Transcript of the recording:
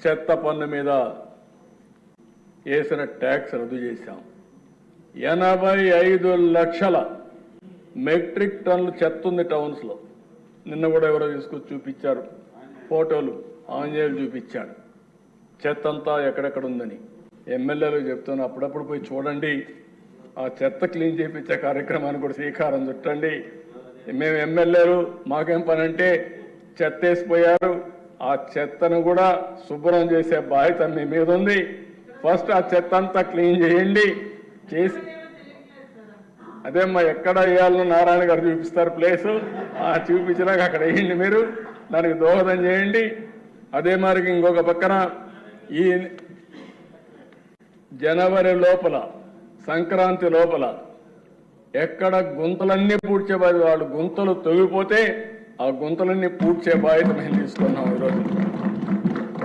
చెత్త పన్ను మీద వేసిన ట్యాక్స్ రద్దు చేశాం. 85 లక్షల మెట్రిక్ టన్నులు చెత్త ఉంది టౌన్స్లో. నిన్న కూడా ఎవరో తీసుకొచ్చి చూపించారు, ఫోటోలు ఆంజనేయులు చూపించాడు. చెత్త అంతా ఎక్కడెక్కడ ఉందని. ఎమ్మెల్యేలు చెప్తాను, అప్పుడప్పుడు పోయి చూడండి, ఆ చెత్త క్లీన్ చేయించే కార్యక్రమాన్ని కూడా శ్రీకారం చుట్టండి. మేము ఎమ్మెల్యేలు మాకేం పని అంటే చెత్త వేసిపోయారు, ఆ చెత్తను కూడా శుభ్రం చేసే బాధ్యత మీ మీద ఉంది. ఫస్ట్ ఆ చెత్త అంతా క్లీన్ చేయండి. చేసి అదేమ్మా ఎక్కడ వేయాలని నారాయణ గారు చూపిస్తారు ప్లేసు, ఆ చూపించినాక అక్కడ వేయండి, మీరు దానికి దోహదం చేయండి. అదే మరికి ఇంకొక పక్కన ఈ జనవరి లోపల, సంక్రాంతి లోపల ఎక్కడ గుంతలన్నీ పూడ్చే బాధ్యత, వాళ్ళు గుంతలు తొగిపోతే ఆ గుంతలన్నీ పూడ్చే బాధ్యత మేము తీసుకున్నాం ఈరోజు.